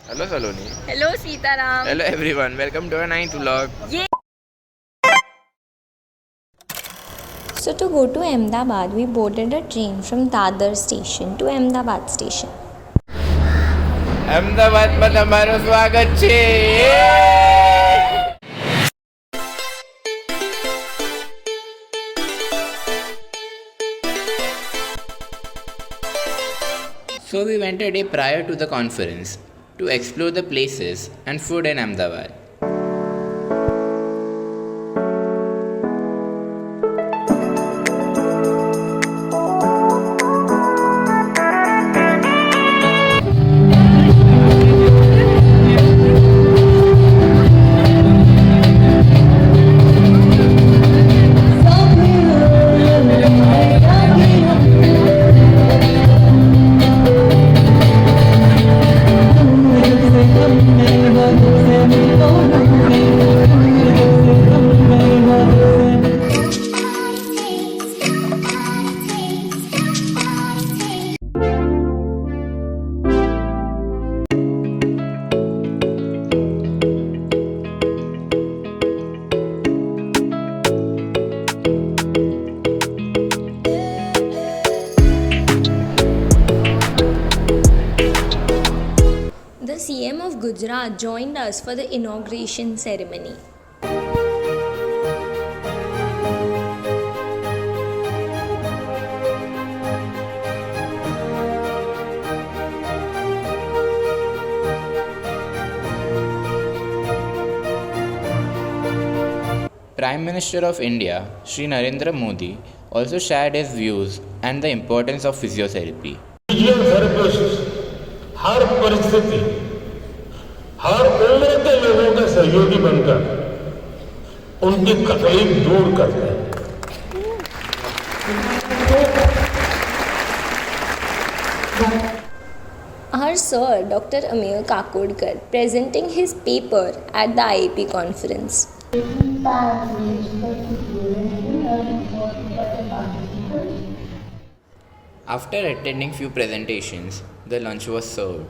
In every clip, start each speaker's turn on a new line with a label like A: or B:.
A: Hello Saloni.
B: Hello Sitaram.
A: Hello everyone. Welcome to our 9th vlog.
B: Yay.
C: So to go to Ahmedabad, we boarded a train from Dadar station to Ahmedabad station.
A: અમદાવાદમાં તમારું સ્વાગત છે. So we went a day prior to the conference to explore the places and food in Ahmedabad.
C: The CM of Gujarat joined us for the inauguration ceremony.
A: Prime Minister of India, Shri Narendra Modi, also shared his views and the importance of physiotherapy.
D: Physiotherapist हर परिस्थिति हर उम्र के लोगों के सहयोगी बनकर उनकी तकलीफ दूर करते हैं.
C: Our sir, Dr. Amir Kakodkar, presenting his paper at the IAP conference.
A: After attending few presentations, the lunch was served.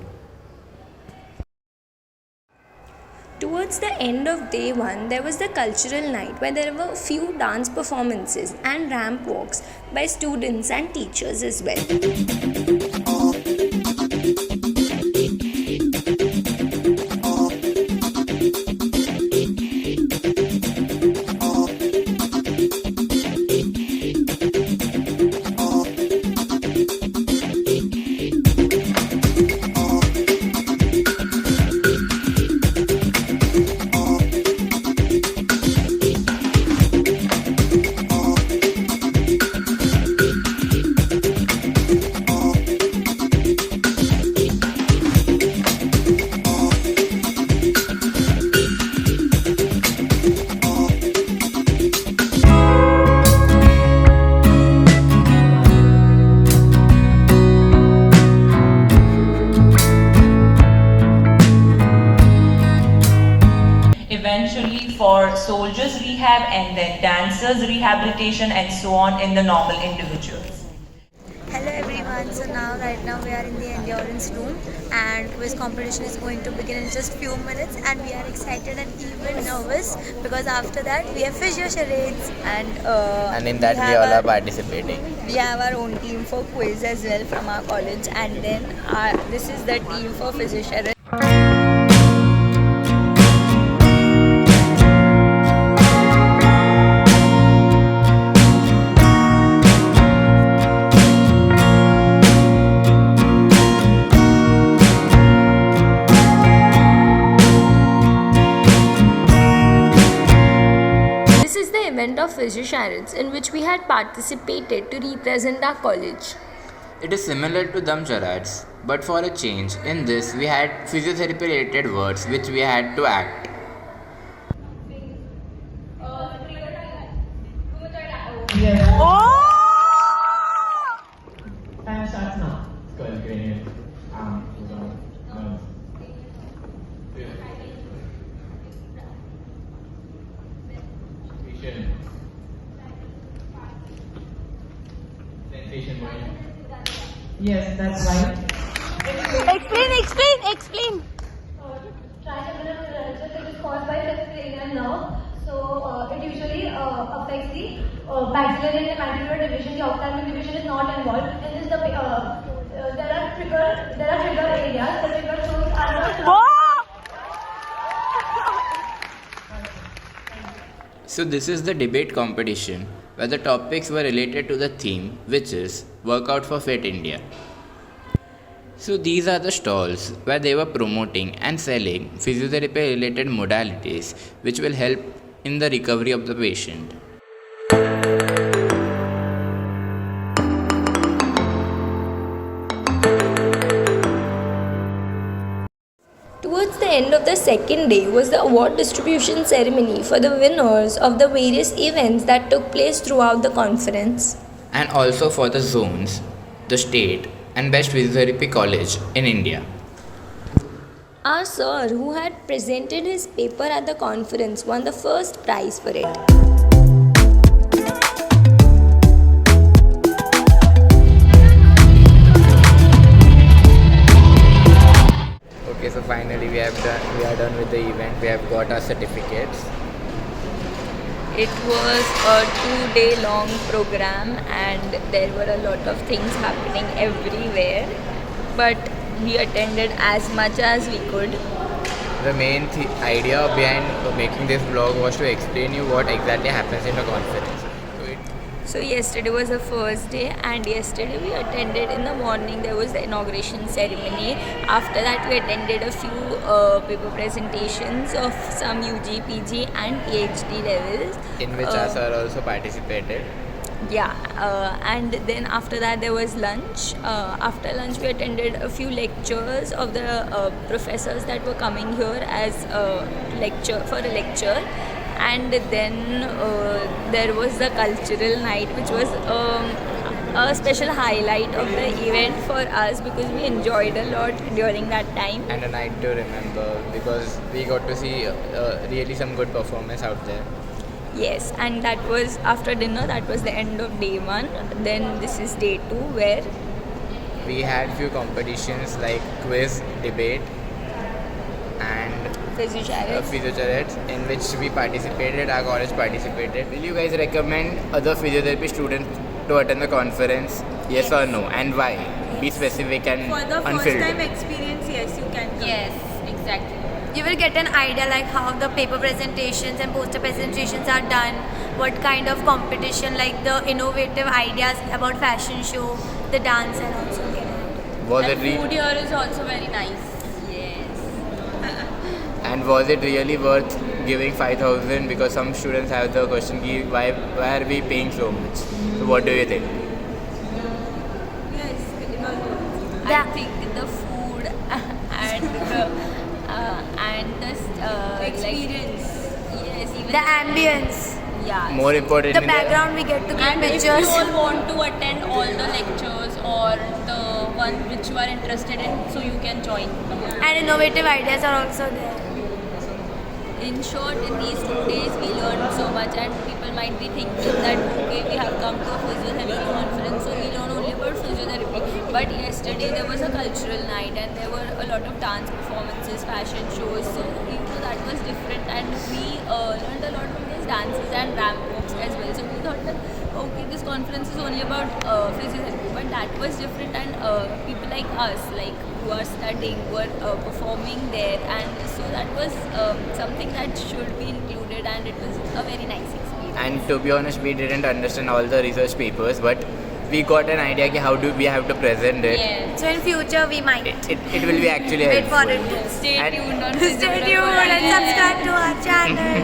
C: Towards the end of day one, there was the cultural night where there were a few dance performances and ramp walks by students and teachers as well.
E: Eventually for soldiers rehab and then dancers rehabilitation and so on in the normal individuals.
F: Hello everyone, so right now we are in the endurance room and quiz competition is going to begin in just few minutes and we are excited and even nervous because after that we have physio charades
A: And in that we all are participating.
F: we have our own team for quiz as well from our college and then this is the team for physio charades.
C: Event of Physio Charades in which we had participated to represent our college.
A: It is similar to Dam Charades, but for a change, in this we had physiotherapy related words which we had to act.
E: Time starts now. Yes, that's right.
F: Explain.
B: maxillary and mandibular division, the ophthalmic division is not involved. In this, there are trigger areas. The trigger shows are not.
A: So this is the debate competition where the topics were related to the theme, which is Workout for Fit India. So these are the stalls where they were promoting and selling physiotherapy related modalities which will help in the recovery of the patient.
C: Towards the end of the second day was the award distribution ceremony for the winners of the various events that took place throughout the conference.
A: And also for the zones, the state and best physiotherapy college in India.
C: Our sir, who had presented his paper at the conference, won the first prize for it.
A: Okay, so finally we are done with the event. We have got our certificates.
G: It was a 2-day long program and there were a lot of things happening everywhere, but we attended as much as we could.
A: The main idea behind making this vlog was to explain you what exactly happens in a conference.
G: So yesterday was the first day and yesterday we attended in the morning. There was the inauguration ceremony. After that we attended a few paper presentations of some UG, PG and PhD levels.
A: In which our sir also participated.
G: Yeah, and then after that there was lunch. After lunch we attended a few lectures of the professors that were coming here as for a lecture. And then there was the cultural night, which was a special highlight of the event for us because we enjoyed a lot during that time.
A: And a night to remember because we got to see really some good performance out there.
G: Yes, and that was after dinner. That was the end of day 1. Then this is day 2 where
A: we had few competitions like quiz, debate and physiotherapists in which we participated, our college participated. Will you guys recommend other physiotherapy students to attend the conference? Yes or no? And why? Be specific and unfiltered.
H: For the first time experience, yes, you can come.
G: yes, exactly.
F: You will get an idea like how the paper presentations and poster presentations are done, what kind of competition, like the innovative ideas about fashion show, the dance and also.
A: Was
H: And
A: it
H: food here is also very nice.
A: and was it really worth giving 5,000? Because some students have the question, why are we paying so much? So what do you think?
H: Yes, it was good.
G: I think the food and the
H: Experience.
G: yes, even
F: The ambience,
G: yeah.
A: More important
F: the background we get to get
H: And if
F: pictures.
H: you all want to attend all the lectures or the one which you are interested in, so you can join.
F: And innovative ideas are also there.
G: In short, in these 2 days we learned so much and people might be thinking that okay, we have come to a physiotherapy conference so we learn only about physiotherapy. But yesterday there was a cultural night and there were a lot of dance performances, fashion shows, so that was different and we learned a lot from these dances and ramp walks as well. So we thought that okay, this conference is only about physiotherapy, but that was different and people like us, like who are studying, were performing there, and so that was something that should be included and it was a very nice experience.
A: And to be honest, we didn't understand all the research papers, but we got an idea ki how do we have to present it.
G: Yeah.
F: So in future we might
A: It will be actually
F: wait for
A: helpful.
F: it.
G: Stay
A: And-
G: tuned on
F: Stay tuned and subscribe to our channel.